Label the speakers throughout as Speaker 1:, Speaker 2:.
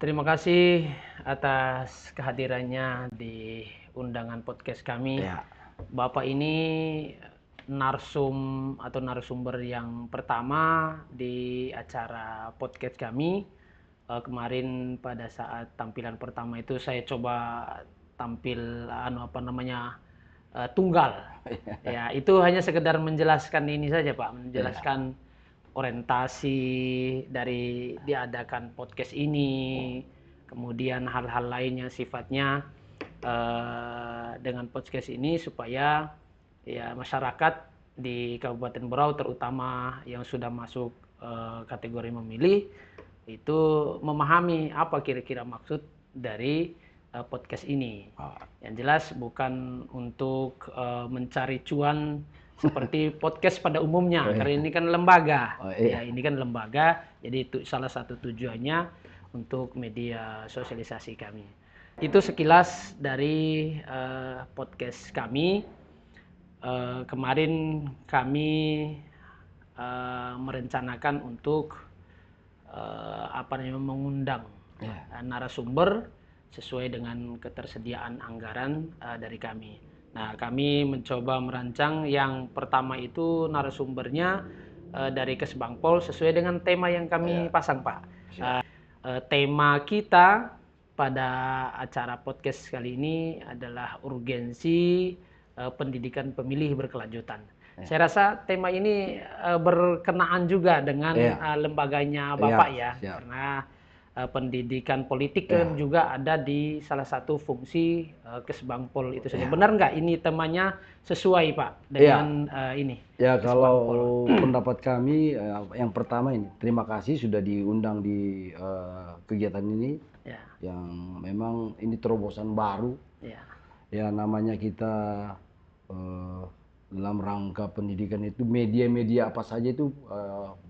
Speaker 1: Terima kasih atas kehadirannya di undangan podcast kami.
Speaker 2: Ya,
Speaker 1: Bapak ini narasumber yang pertama di acara podcast kami. Kemarin pada saat tampilan pertama itu saya coba tampil tunggal. Ya, itu hanya sekedar menjelaskan ini saja, Pak, menjelaskan orientasi dari diadakan podcast ini, kemudian hal-hal lain yang sifatnya dengan podcast ini supaya ya masyarakat di Kabupaten Berau terutama yang sudah masuk kategori memilih itu memahami apa kira-kira maksud dari podcast ini. Yang jelas bukan untuk mencari cuan seperti podcast pada umumnya, karena ini kan lembaga. Ya, ini kan lembaga, jadi itu salah satu tujuannya untuk media sosialisasi kami. Itu sekilas dari podcast kami. Kemarin kami merencanakan untuk mengundang narasumber sesuai dengan ketersediaan anggaran dari kami. Nah, kami mencoba merancang yang pertama itu narasumbernya dari Kesbangpol sesuai dengan tema yang kami pasang, Pak. Tema kita pada acara podcast kali ini adalah urgensi pendidikan pemilih berkelanjutan. Saya rasa tema ini berkenaan juga dengan lembaganya Bapak karena pendidikan politik kan juga ada di salah satu fungsi Kesbangpol itu saja. Benar nggak ini temanya sesuai, Pak, dengan ini?
Speaker 2: Ya, kalau pendapat kami yang pertama ini, terima kasih sudah diundang di kegiatan ini, yang memang ini terobosan baru. Ya, namanya kita dalam rangka pendidikan itu media-media apa saja itu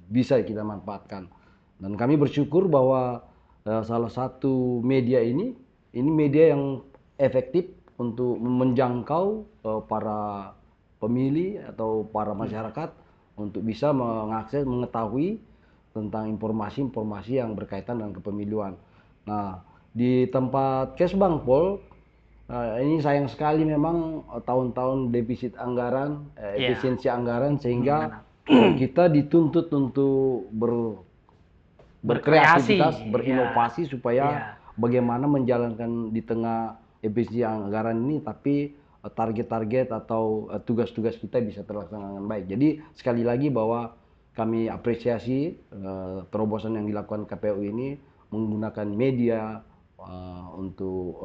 Speaker 2: bisa kita manfaatkan. Dan kami bersyukur bahwa salah satu media ini media yang efektif untuk menjangkau para pemilih atau para masyarakat untuk bisa mengakses, mengetahui tentang informasi-informasi yang berkaitan dengan kepemiluan. Nah, di tempat Kesbangpol ini sayang sekali memang tahun-tahun defisit anggaran, efisiensi anggaran, sehingga kita dituntut untuk berkreativitas, berinovasi supaya bagaimana menjalankan di tengah efisiensi anggaran ini, tapi target-target atau tugas-tugas kita bisa terlaksana dengan baik. Jadi sekali lagi bahwa kami apresiasi terobosan yang dilakukan KPU ini menggunakan media untuk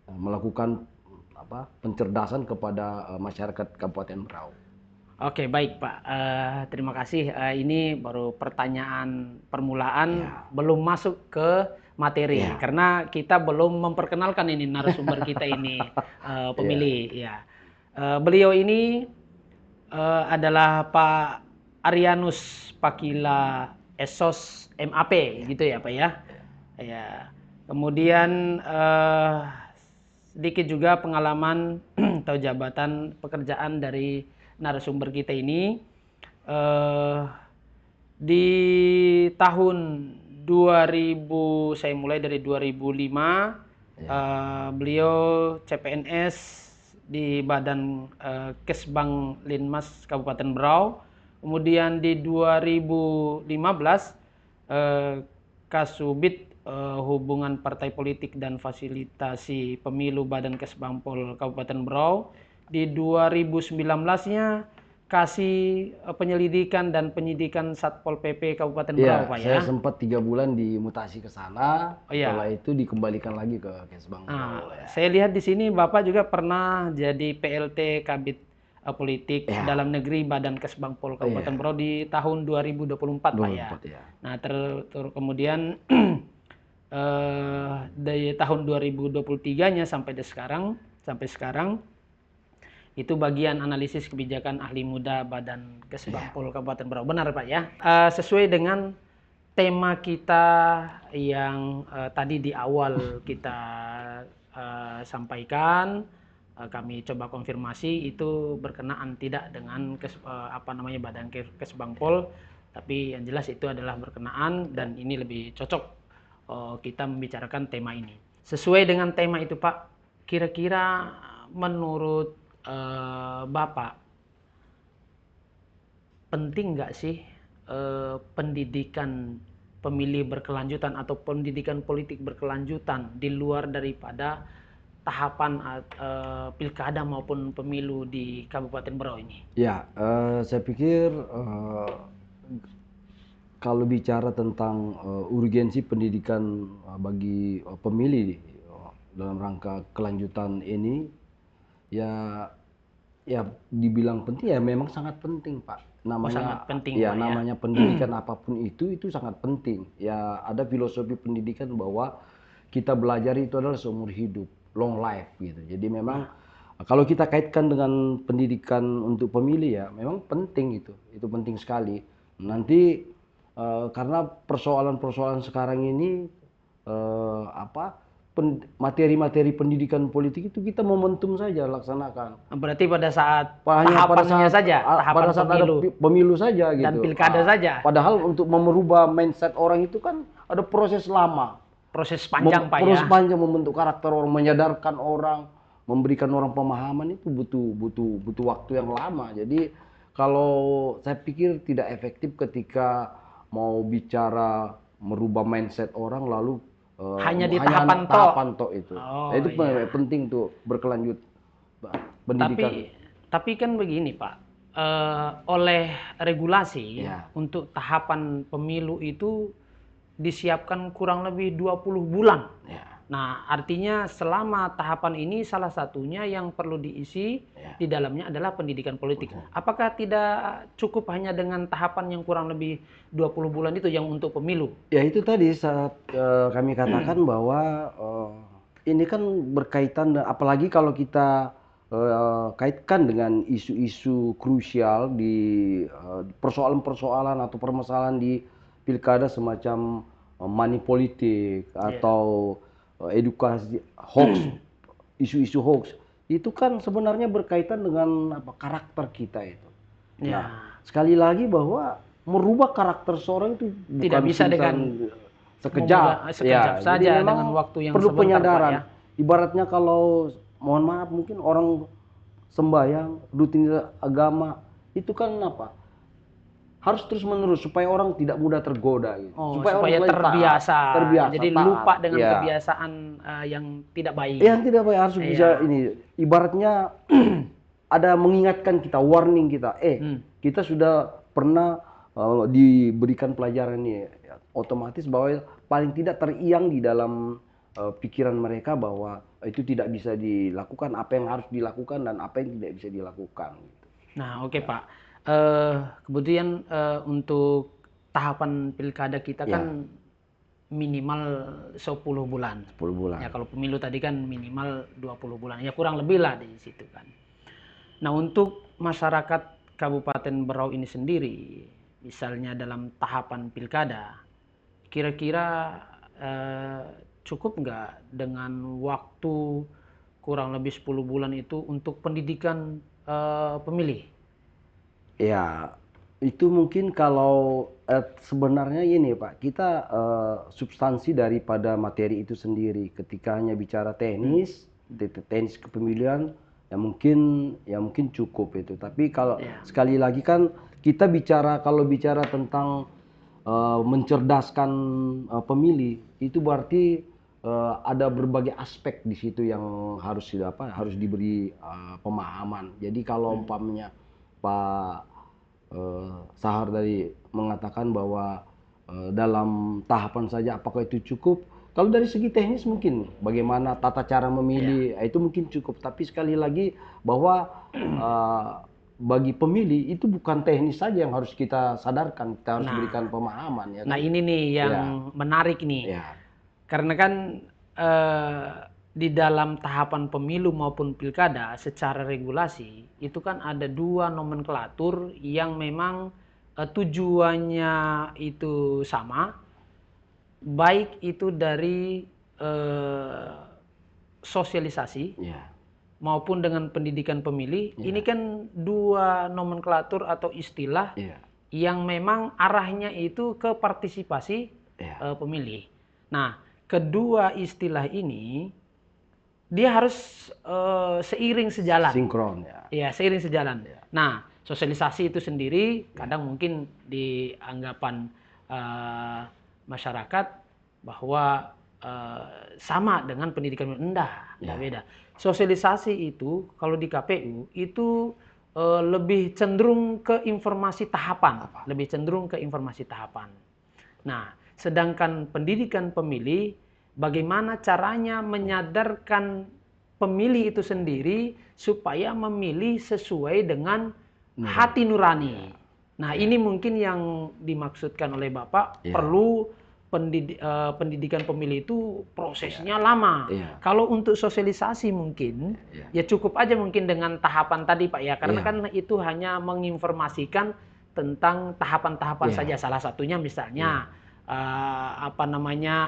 Speaker 2: melakukan pencerdasan kepada masyarakat Kabupaten Berau.
Speaker 1: Oke, baik, Pak. Terima kasih. Ini baru pertanyaan permulaan, belum masuk ke materi karena kita belum memperkenalkan ini narasumber kita ini pemilih. Beliau ini adalah Pak Arianus Pakila Esos MAP, gitu ya, Pak ya. Kemudian sedikit juga pengalaman atau jabatan pekerjaan dari narasumber kita ini. Di tahun 2000, saya mulai dari 2005, beliau CPNS di Badan Kesbang Linmas Kabupaten Berau. Kemudian di 2015 Kasubit Hubungan Partai Politik dan Fasilitasi Pemilu Badan Kesbangpol Kabupaten Berau. Di 2019-nya kasih penyelidikan dan penyidikan Satpol PP Kabupaten Berau, Pak ya.
Speaker 2: Saya sempat 3 bulan dimutasi ke sana, setelah itu dikembalikan lagi ke Kesbangpol.
Speaker 1: Saya lihat di sini Bapak juga pernah jadi PLT Kabid Politik Dalam Negeri Badan Kesbangpol Kabupaten Berau di tahun 2024, Pak ya. Nah, kemudian dari tahun 2023-nya sampai sekarang itu bagian analisis kebijakan ahli muda Badan Kesbangpol Kabupaten Berau. Benar, Pak ya. Sesuai dengan tema kita yang tadi di awal kita sampaikan, kami coba konfirmasi itu berkenaan tidak dengan Badan Kesbangpol, tapi yang jelas itu adalah berkenaan dan ini lebih cocok kita membicarakan tema ini. Sesuai dengan tema itu Pak, kira-kira menurut Bapak, penting nggak sih pendidikan pemilih berkelanjutan atau pendidikan politik berkelanjutan di luar daripada tahapan pilkada maupun pemilu di Kabupaten Berau ini?
Speaker 2: Ya, saya pikir kalau bicara tentang urgensi pendidikan bagi pemilih dalam rangka kelanjutan ini, ya dibilang penting ya memang sangat penting Pak. Namanya
Speaker 1: sangat penting,
Speaker 2: ya
Speaker 1: Pak, ya.
Speaker 2: namanya pendidikan apapun itu sangat penting. Ya ada filosofi pendidikan bahwa kita belajar itu adalah seumur hidup, long life gitu. Jadi memang kalau kita kaitkan dengan pendidikan untuk pemilih ya memang penting itu penting sekali. Nanti karena persoalan-persoalan sekarang ini materi-materi pendidikan politik itu kita momentum saja laksanakan.
Speaker 1: Berarti pada saat
Speaker 2: Hanya
Speaker 1: tahapannya saja, tahapan
Speaker 2: pada saat
Speaker 1: pemilu
Speaker 2: ada pemilu saja gitu.
Speaker 1: dan pilkada saja.
Speaker 2: Padahal untuk merubah mindset orang itu kan ada proses lama.
Speaker 1: Proses panjang Pak ya.
Speaker 2: Proses panjang membentuk karakter orang, menyadarkan orang, memberikan orang pemahaman itu butuh waktu yang lama. Jadi kalau saya pikir tidak efektif ketika mau bicara merubah mindset orang lalu
Speaker 1: hanya di tahapan
Speaker 2: tok itu.
Speaker 1: Oh,
Speaker 2: itu
Speaker 1: iya.
Speaker 2: penting tuh berkelanjut pendidikan.
Speaker 1: Tapi kan begini Pak, oleh regulasi
Speaker 2: Ya.
Speaker 1: untuk tahapan pemilu itu disiapkan kurang lebih 20 bulan.
Speaker 2: Ya.
Speaker 1: Nah, artinya selama tahapan ini salah satunya yang perlu diisi di dalamnya adalah pendidikan politik. Apakah tidak cukup hanya dengan tahapan yang kurang lebih 20 bulan itu yang untuk pemilu?
Speaker 2: Ya itu tadi saat kami katakan bahwa ini kan berkaitan, apalagi kalau kita kaitkan dengan isu-isu krusial di persoalan-persoalan atau permasalahan di pilkada semacam money politik atau edukasi hoax, isu-isu hoax itu kan sebenarnya berkaitan dengan karakter kita itu. Nah, sekali lagi bahwa merubah karakter seorang itu bukan
Speaker 1: tidak bisa dengan
Speaker 2: sekejap
Speaker 1: saja dengan waktu yang
Speaker 2: perlu
Speaker 1: sebentar,
Speaker 2: penyadaran.
Speaker 1: Pak, ya.
Speaker 2: Ibaratnya kalau mohon maaf mungkin orang sembahyang, rutinitas agama itu kan harus terus menerus supaya orang tidak mudah tergoda gitu.
Speaker 1: Supaya orang terbiasa. Jadi taat. Lupa dengan kebiasaan yang tidak baik.
Speaker 2: Yang tidak baik harus bisa ini. Ibaratnya ada mengingatkan kita, warning kita. Kita sudah pernah diberikan pelajaran ini. Otomatis bahwa paling tidak teriang di dalam pikiran mereka bahwa itu tidak bisa dilakukan, apa yang harus dilakukan dan apa yang tidak bisa dilakukan. Gitu.
Speaker 1: Nah, oke Pak. Kemudian untuk tahapan pilkada kita kan minimal 10 bulan.
Speaker 2: 10 bulan.
Speaker 1: Ya kalau pemilu tadi kan minimal 20 bulan. Ya kurang lebih lah di situ kan. Nah, untuk masyarakat Kabupaten Berau ini sendiri, misalnya dalam tahapan pilkada, kira-kira cukup nggak dengan waktu kurang lebih 10 bulan itu untuk pendidikan pemilih?
Speaker 2: Ya, itu mungkin kalau sebenarnya ini Pak, kita substansi daripada materi itu sendiri. Ketika hanya bicara teknis kepemilian, ya mungkin cukup itu. Tapi kalau sekali lagi kan kita kalau bicara tentang mencerdaskan pemilih, itu berarti ada berbagai aspek di situ yang harus diberi pemahaman. Jadi kalau umpamanya Pak Sahar tadi mengatakan bahwa dalam tahapan saja apakah itu cukup? Kalau dari segi teknis mungkin bagaimana tata cara memilih itu mungkin cukup. Tapi sekali lagi bahwa bagi pemilih itu bukan teknis saja yang harus kita sadarkan, kita harus berikan pemahaman. Ya kan?
Speaker 1: Nah ini nih yang menarik nih, karena kan di dalam tahapan pemilu maupun pilkada secara regulasi itu kan ada dua nomenklatur yang memang tujuannya itu sama, baik itu dari sosialisasi maupun dengan pendidikan pemilih. Ini kan dua nomenklatur atau istilah yang memang arahnya itu ke partisipasi pemilih. Nah, kedua istilah ini dia harus seiring sejalan.
Speaker 2: Sinkron ya.
Speaker 1: Iya, seiring sejalan. Nah, sosialisasi itu sendiri kadang mungkin dianggapan masyarakat bahwa sama dengan pendidikan rendah, tidak beda. Sosialisasi itu kalau di KPU itu lebih cenderung ke informasi tahapan, lebih cenderung ke informasi tahapan. Nah, sedangkan pendidikan pemilih, bagaimana caranya menyadarkan pemilih itu sendiri supaya memilih sesuai dengan hati nurani. Nah, ini mungkin yang dimaksudkan oleh Bapak, perlu pendidikan pemilih itu prosesnya lama. Kalau untuk sosialisasi mungkin, ya cukup aja mungkin dengan tahapan tadi Pak ya, karena kan itu hanya menginformasikan tentang tahapan-tahapan saja. Salah satunya misalnya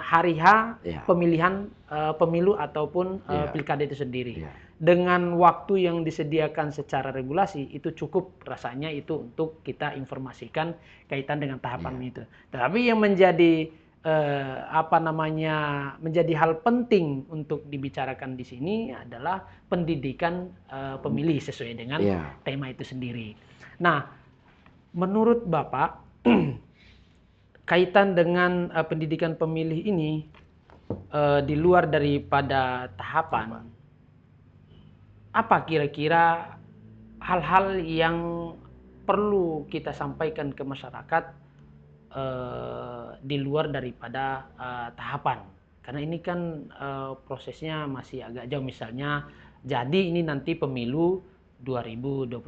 Speaker 1: hari H pemilihan pemilu ataupun pilkada itu sendiri. Dengan waktu yang disediakan secara regulasi itu cukup rasanya itu untuk kita informasikan kaitan dengan tahapan itu. Tetapi yang menjadi menjadi hal penting untuk dibicarakan di sini adalah pendidikan pemilih sesuai dengan tema itu sendiri. Nah, menurut Bapak kaitan dengan pendidikan pemilih ini di luar daripada tahapan, apa kira-kira hal-hal yang perlu kita sampaikan ke masyarakat di luar daripada tahapan? Karena ini kan prosesnya masih agak jauh. Misalnya, jadi ini nanti pemilu 2029,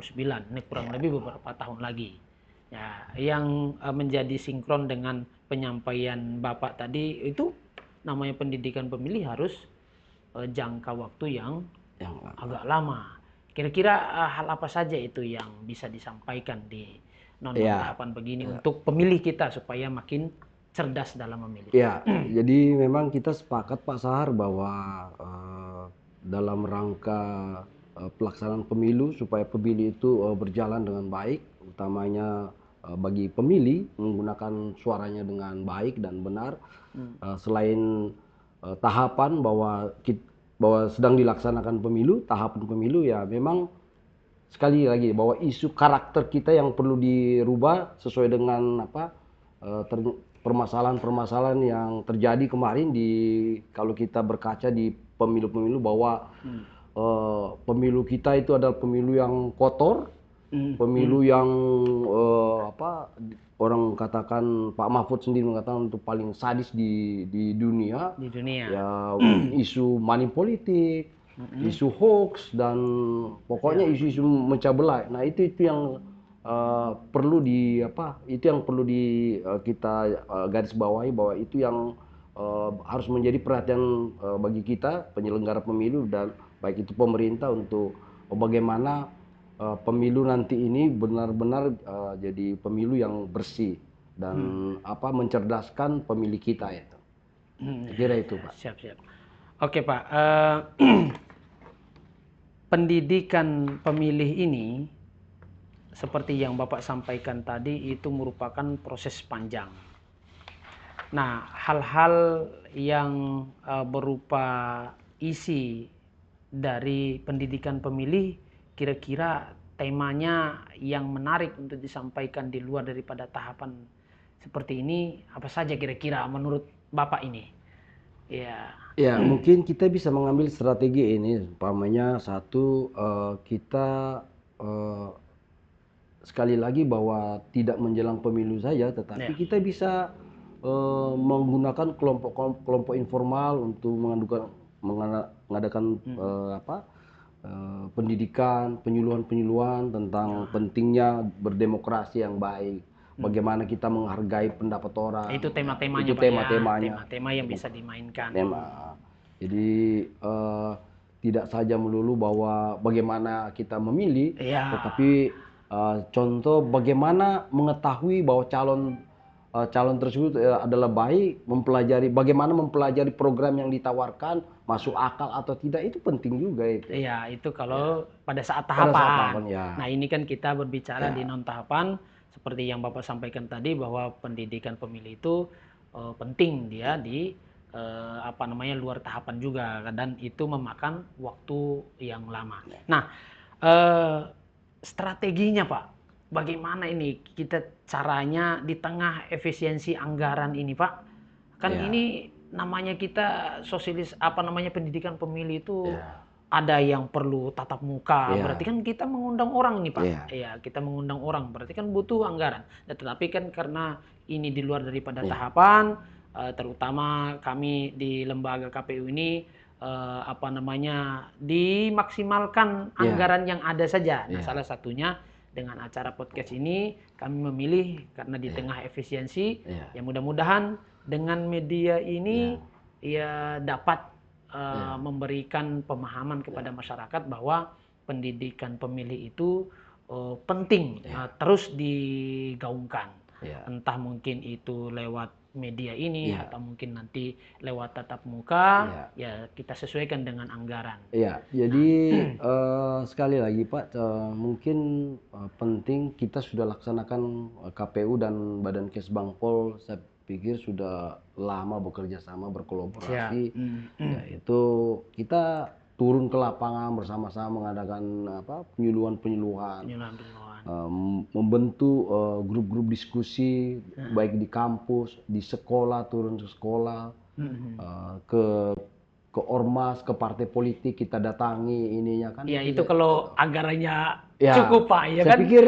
Speaker 1: ini kurang lebih beberapa tahun lagi. Ya, yang menjadi sinkron dengan penyampaian Bapak tadi itu namanya pendidikan pemilih harus jangka waktu yang agak lama. Kira-kira hal apa saja itu yang bisa disampaikan di non-tahapan begini untuk pemilih kita supaya makin cerdas dalam memilih?
Speaker 2: Ya, jadi memang kita sepakat Pak Sahar bahwa dalam rangka pelaksanaan pemilu supaya pemilu itu berjalan dengan baik, utamanya bagi pemilih menggunakan suaranya dengan baik dan benar. Selain tahapan bahwa sedang dilaksanakan pemilu, tahapan pemilu ya memang sekali lagi bahwa isu karakter kita yang perlu dirubah sesuai dengan permasalahan-permasalahan yang terjadi kemarin kalau kita berkaca di pemilu-pemilu bahwa pemilu kita itu adalah pemilu yang kotor, pemilu yang orang katakan Pak Mahfud sendiri mengatakan untuk paling sadis di dunia.
Speaker 1: Di dunia.
Speaker 2: Ya, isu money politik, isu hoax dan pokoknya isu-isu mecah belah. Nah, itu yang perlu kita garis bawahi bahwa itu yang harus menjadi perhatian bagi kita penyelenggara pemilu dan baik itu pemerintah untuk bagaimana pemilu nanti ini benar-benar jadi pemilu yang bersih dan mencerdaskan pemilih kita itu. Kira itu Pak.
Speaker 1: Siap. Oke Pak, pendidikan pemilih ini seperti yang Bapak sampaikan tadi itu merupakan proses panjang. Nah, hal-hal yang berupa isi dari pendidikan pemilih, kira-kira temanya yang menarik untuk disampaikan di luar daripada tahapan seperti ini, apa saja kira-kira menurut Bapak ini?
Speaker 2: Ya, mungkin kita bisa mengambil strategi ini, umpamanya satu, kita sekali lagi bahwa tidak menjelang pemilu saja, tetapi kita bisa menggunakan kelompok informal untuk mengadakan pendidikan, penyuluhan tentang pentingnya berdemokrasi yang baik. Bagaimana kita menghargai pendapat orang.
Speaker 1: Itu tema-temanya
Speaker 2: Itu tema-temanya.
Speaker 1: Tema-tema yang bisa dimainkan.
Speaker 2: Jadi tidak saja melulu bahwa bagaimana kita memilih, tetapi contoh bagaimana mengetahui bahwa calon tersebut adalah baik, bagaimana mempelajari program yang ditawarkan, masuk akal atau tidak, itu penting juga itu.
Speaker 1: Iya, itu kalau pada saat tahapan. Nah, ini kan kita berbicara di non tahapan seperti yang Bapak sampaikan tadi bahwa pendidikan pemilih itu penting dia apa namanya luar tahapan juga, dan itu memakan waktu yang lama. Nah, strateginya Pak, bagaimana ini kita caranya di tengah efisiensi anggaran ini Pak? Kan ini namanya kita pendidikan pemilih itu ada yang perlu tatap muka, berarti kan kita mengundang orang nih Pak. Iya, kita mengundang orang, berarti kan butuh anggaran. Tetapi kan karena ini di luar daripada tahapan, terutama kami di lembaga KPU ini dimaksimalkan anggaran yang ada saja. Nah, salah satunya dengan acara podcast ini kami memilih karena di tengah efisiensi, ya mudah-mudahan dengan media ini ya dapat memberikan pemahaman kepada masyarakat bahwa pendidikan pemilih itu penting terus digaungkan. Entah mungkin itu lewat media ini atau mungkin nanti lewat tatap muka, ya kita sesuaikan dengan anggaran.
Speaker 2: Iya, jadi sekali lagi Pak, mungkin penting kita sudah laksanakan KPU dan Badan Kesbangpol, saya pikir sudah lama bekerja sama berkolaborasi, yaitu kita turun ke lapangan bersama-sama mengadakan penyuluhan, membentuk grup-grup diskusi baik di kampus, di sekolah, turun ke sekolah, ke ormas, ke partai politik kita datangi ininya kan.
Speaker 1: Ya itu kalau anggarannya cukup Pak, ya
Speaker 2: saya
Speaker 1: kan?
Speaker 2: pikir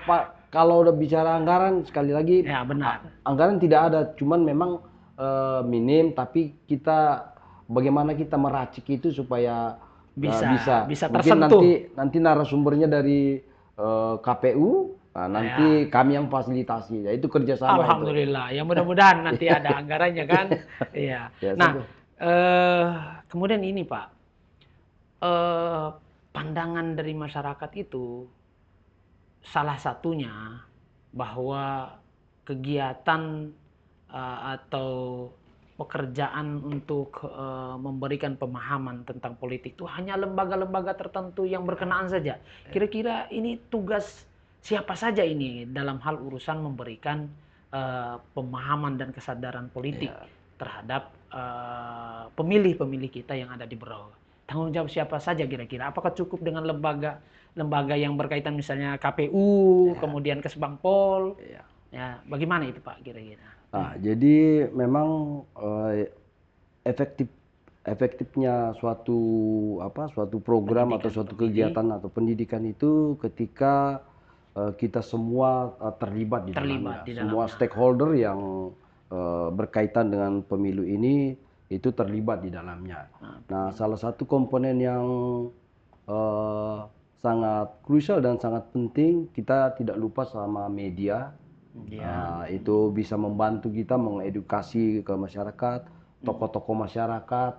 Speaker 2: Pak, kalau udah bicara anggaran sekali lagi,
Speaker 1: benar.
Speaker 2: Anggaran tidak ada, cuman memang minim, tapi kita bagaimana kita meracik itu supaya bisa mungkin
Speaker 1: tersentuh.
Speaker 2: nanti narasumbernya dari KPU, nanti kami yang fasilitasi, ya itu kerjasama.
Speaker 1: Alhamdulillah, ya mudah-mudahan nanti ada anggarannya kan. Iya. Nah, kemudian ini Pak, pandangan dari masyarakat itu salah satunya bahwa kegiatan atau pekerjaan untuk memberikan pemahaman tentang politik itu hanya lembaga-lembaga tertentu yang berkenaan saja. Kira-kira ini tugas siapa saja ini dalam hal urusan memberikan pemahaman dan kesadaran politik terhadap pemilih-pemilih kita yang ada di Berau. Tanggung jawab siapa saja kira-kira? Apakah cukup dengan lembaga yang berkaitan misalnya KPU, kemudian Kesbangpol? Ya, bagaimana itu Pak kira-kira?
Speaker 2: Nah, jadi memang efektifnya suatu program atau suatu kegiatan atau pendidikan itu ketika kita semua terlibat di dalamnya. Semua stakeholder yang berkaitan dengan pemilu ini itu terlibat di dalamnya. Nah, salah satu komponen yang sangat krusial dan sangat penting, kita tidak lupa sama media. Itu bisa membantu kita mengedukasi ke masyarakat, tokoh-tokoh masyarakat,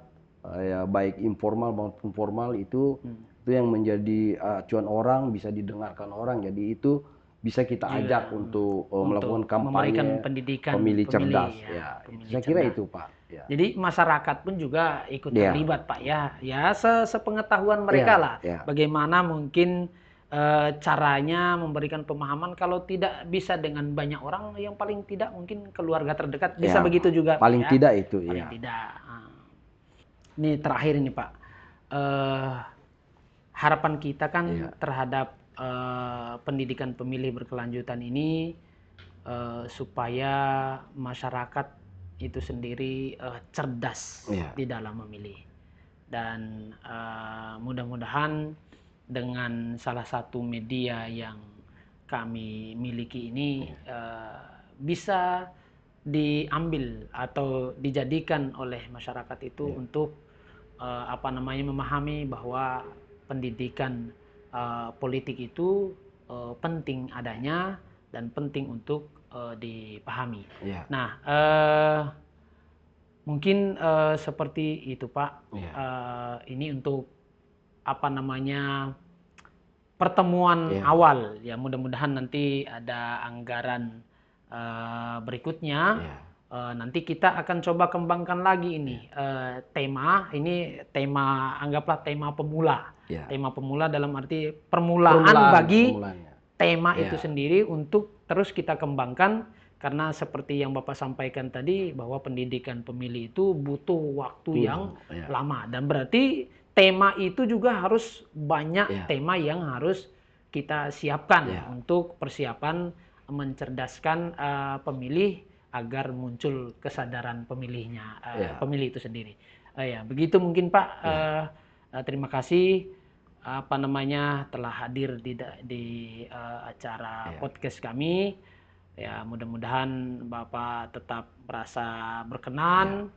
Speaker 2: ya baik informal maupun formal itu yang menjadi acuan orang, bisa didengarkan orang. Jadi itu bisa kita ajak untuk melakukan kampanye pemilih cerdas. Saya kira itu Pak.
Speaker 1: Jadi masyarakat pun juga ikut terlibat Pak ya. Ya sepengetahuan mereka lah. Bagaimana mungkin caranya memberikan pemahaman, kalau tidak bisa dengan banyak orang, yang paling tidak mungkin keluarga terdekat bisa begitu juga.
Speaker 2: Paling tidak itu
Speaker 1: paling tidak. Ini terakhir ini Pak, harapan kita kan terhadap pendidikan pemilih berkelanjutan ini supaya masyarakat itu sendiri cerdas di dalam memilih, dan mudah-mudahan dengan salah satu media yang kami miliki ini bisa diambil atau dijadikan oleh masyarakat itu untuk memahami bahwa pendidikan politik itu penting adanya dan penting untuk dipahami. Nah, mungkin seperti itu Pak. Ini untuk pertemuan awal, ya mudah-mudahan nanti ada anggaran berikutnya. Nanti kita akan coba kembangkan lagi ini anggaplah tema pemula. Tema pemula dalam arti permulaan bagi tema itu sendiri, untuk terus kita kembangkan, karena seperti yang Bapak sampaikan tadi bahwa pendidikan pemilih itu butuh waktu yang lama, dan berarti tema itu juga harus banyak tema yang harus kita siapkan untuk persiapan mencerdaskan pemilih agar muncul kesadaran pemilihnya, pemilih itu sendiri. Ya, begitu mungkin Pak. Terima kasih telah hadir di acara podcast kami. Ya, mudah-mudahan Bapak tetap merasa berkenan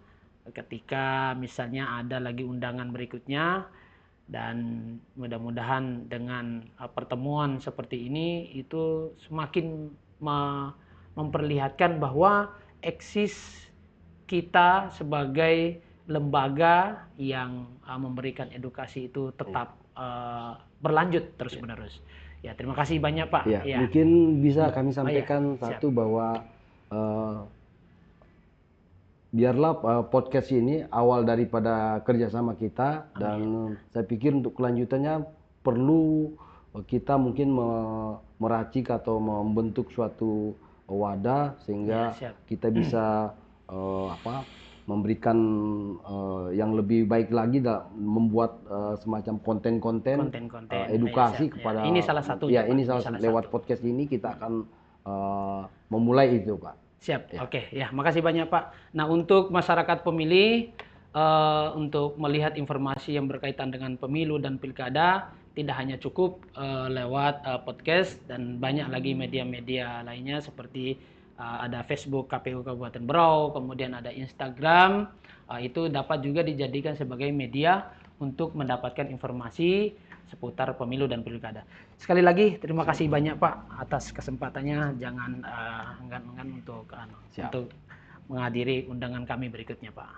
Speaker 1: ketika misalnya ada lagi undangan berikutnya, dan mudah-mudahan dengan pertemuan seperti ini itu semakin memperlihatkan bahwa eksis kita sebagai lembaga yang memberikan edukasi itu tetap berlanjut terus-menerus. Ya, terima kasih banyak Pak.
Speaker 2: Mungkin bisa kami sampaikan bahwa biarlah podcast ini awal daripada kerjasama kita. Dan saya pikir untuk kelanjutannya perlu kita mungkin meracik atau membentuk suatu wadah sehingga kita bisa memberikan yang lebih baik lagi, membuat semacam konten-konten edukasi kepada
Speaker 1: ini salah satu
Speaker 2: lewat podcast ini kita akan memulai itu Pak.
Speaker 1: Siap. Oke, makasih banyak Pak. Nah, untuk masyarakat pemilih, untuk melihat informasi yang berkaitan dengan pemilu dan pilkada tidak hanya cukup lewat podcast, dan banyak lagi media-media lainnya seperti ada Facebook KPU Kabupaten Berau, kemudian ada Instagram. Itu dapat juga dijadikan sebagai media untuk mendapatkan informasi seputar pemilu dan pilkada. Sekali lagi terima kasih banyak Pak atas kesempatannya. Jangan enggan-enggan untuk menghadiri undangan kami berikutnya Pak.